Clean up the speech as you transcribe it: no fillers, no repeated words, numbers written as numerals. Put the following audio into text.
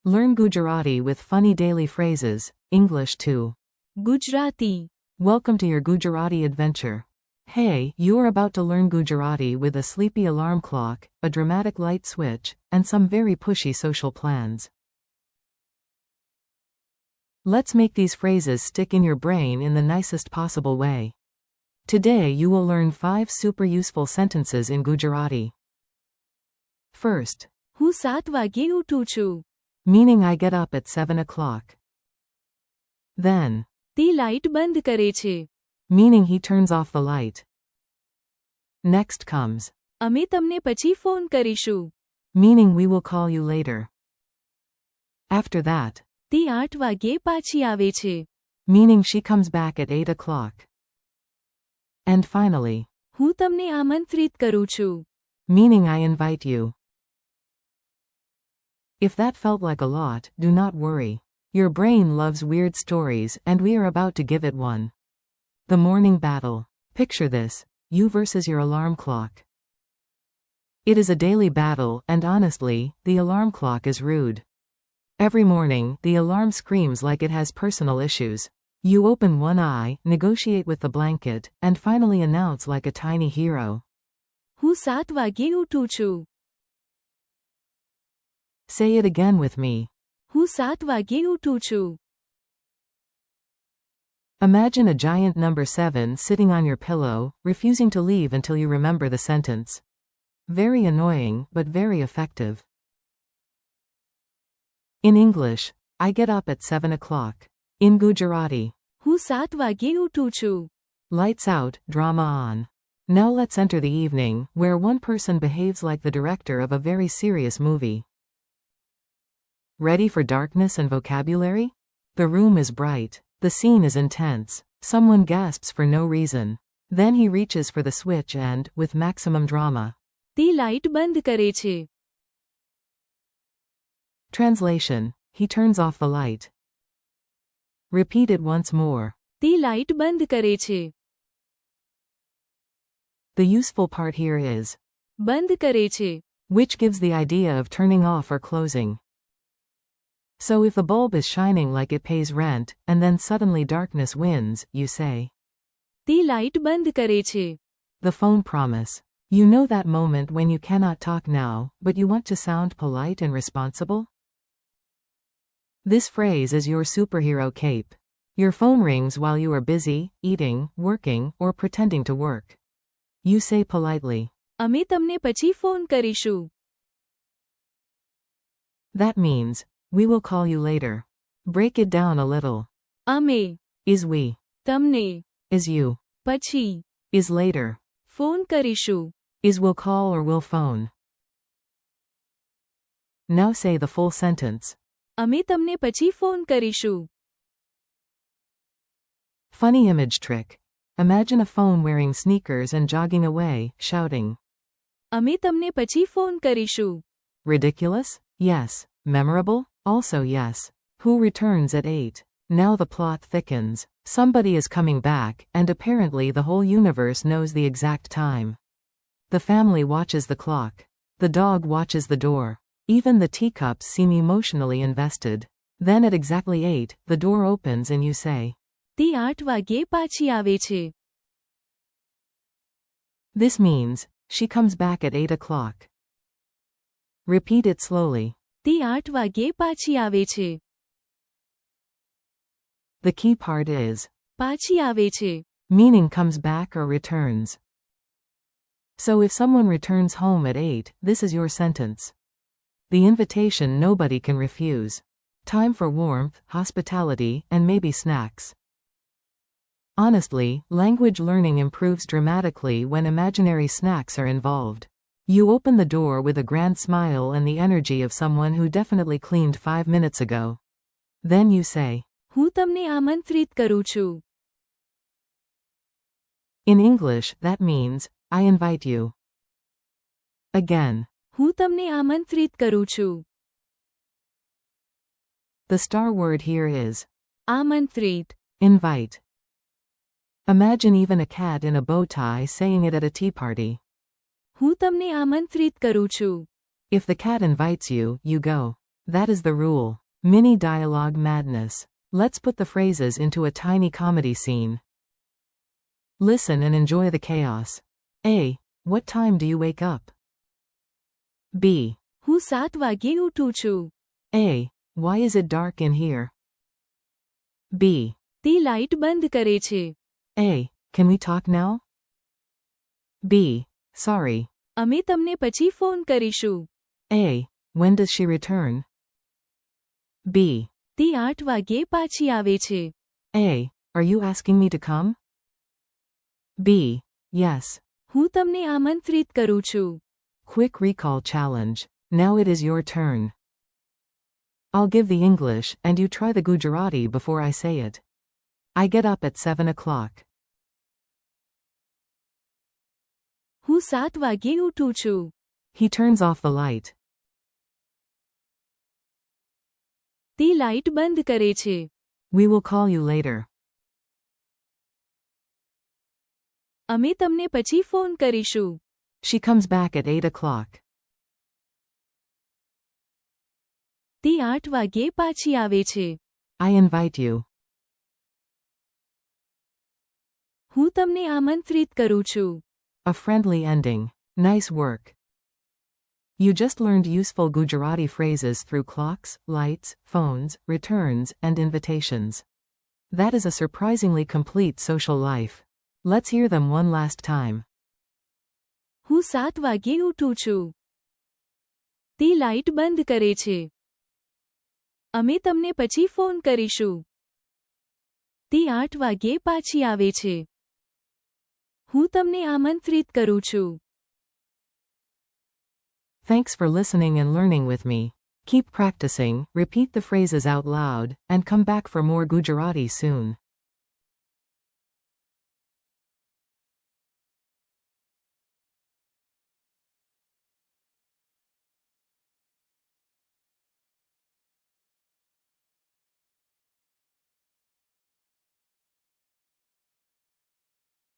Learn Gujarati with funny daily phrases. English 2. Gujarati. Welcome to your Gujarati adventure. Hey, you are about to learn Gujarati with a sleepy alarm clock, a dramatic light switch, and some very pushy social plans. Let's make these phrases stick in your brain in the nicest possible way. Today you will learn 5 super useful sentences in Gujarati. First, હું 7 વાગ્યે ઉઠું છું. meaning I get up at 7 o'clock. Then, તે light બંધ કરે છે. meaning he turns off the light. Next comes, અમે તમને પછી ફોન કરીશું. meaning we will call you later. After that, તે 8 વાગ્યે પાછી આવે છે. meaning she comes back at 8 o'clock. And finally, હું તમને આમંત્રિત કરું છું. meaning I invite you. If that felt like a lot, do not worry. Your brain loves weird stories and we are about to give it one. The morning battle. Picture this, you versus your alarm clock. It is a daily battle and honestly, the alarm clock is rude. Every morning, the alarm screams like it has personal issues. You open one eye, negotiate with the blanket, and finally announce like a tiny hero. હું 7 વાગ્યે ઉઠું છું. Say it again with me. હું 7 વાગ્યે ઉઠું છું. Imagine a giant number 7 sitting on your pillow, refusing to leave until you remember the sentence. Very annoying, but very effective. In English, I get up at 7 o'clock. In Gujarati, હું 7 વાગ્યે ઉઠું છું. lights out, drama on. Now let's enter the evening, where one person behaves like the director of a very serious movie. Ready for darkness and vocabulary? The room is bright. The scene is intense. Someone gasps for no reason. Then he reaches for the switch and, with maximum drama. તે light બંધ કરે છે. Translation: he turns off the light. Repeat it once more. તે light બંધ કરે છે. The useful part here is બંધ કરે છે. which gives the idea of turning off or closing. So if the bulb is shining like it pays rent, and then suddenly darkness wins, you say, તે light બંધ કરે છે. the phone promise. You know that moment when you cannot talk now, but you want to sound polite and responsible? This phrase is your superhero cape. Your phone rings while you are busy, eating, working, or pretending to work. You say politely, અમે તમને પછી phone કરીશું. that means, we will call you later. Break it down a little. અમે, Is we. તમને, Is you. પછી, Is later. Phone કરીશું. Is will call or will phone. Now say the full sentence. અમે તમને પછી phone કરીશું. Funny image trick. Imagine a phone wearing sneakers and jogging away, shouting. અમે તમને પછી ફોન કરીશું. Ridiculous? Yes. Memorable? Also yes. Who returns at 8? Now the plot thickens. Somebody is coming back, and apparently the whole universe knows the exact time. The family watches the clock. The dog watches the door. Even the teacups seem emotionally invested. Then at exactly 8, the door opens and you say, તે 8 વાગ્યે પાછી આવે છે. This means, she comes back at 8 o'clock. Repeat it slowly. તે 8 વાગ્યે પાછી આવે છે. The key part is, પાછી આવે છે. meaning comes back or returns. So if someone returns home at 8, this is your sentence. The invitation nobody can refuse. Time for warmth, hospitality, and maybe snacks. Honestly, language learning improves dramatically when imaginary snacks are involved. You open the door with a grand smile and the energy of someone who definitely cleaned 5 minutes ago. Then you say, હું તમને આમંત્રિત કરું છું. in English, that means, I invite you. Again, હું તમને આમંત્રિત કરું છું. the star word here is આમંત્રિત. invite. Imagine even a cat in a bow tie saying it at a tea party. હું તમને આમંત્રિત કરું છું. If the cat invites you, you go. That is the rule. Mini dialogue madness. Let's put the phrases into a tiny comedy scene. Listen and enjoy the chaos. A. What time do you wake up? B. હું 7 વાગ્યે ઉઠું છું. A. Why is it dark in here? B. તે light બંધ કરે છે. A. Can we talk now? B. Sorry. અમે તમને પછી ફોન કરીશું. A. When does she return? B. તે 8 વાગ્યે પાછી આવે છે. A. Are you asking me to come? B. Yes. હું તમને આમંત્રિત કરું છું. Quick recall challenge. Now it is your turn. I'll give the English and you try the Gujarati before I say it. I get up at 7 o'clock. હું 7 વાગ્યે ઉઠું છું. He turns off the light. તે light બંધ કરે છે. We will call you later. અમે તમને પછી ફોન કરીશું. She comes back at 8 o'clock. તે 8 વાગ્યે પાછી આવે છે. I invite you. હું તમને આમંત્રિત કરું છું. A friendly ending. Nice work. You just learned useful Gujarati phrases through clocks, lights, phones, returns, and invitations. That is a surprisingly complete social life. Let's hear them one last time. હું 7 વાગ્યે ઉઠું છું. તે light બંધ કરે છે. અમે તમને પછી ફોન કરીશું. તે 8 વાગ્યે પાછી આવે છે. હું તમને આમંત્રિત કરું છું. Thanks for listening and learning with me. Keep practicing, repeat the phrases out loud, and come back for more Gujarati soon.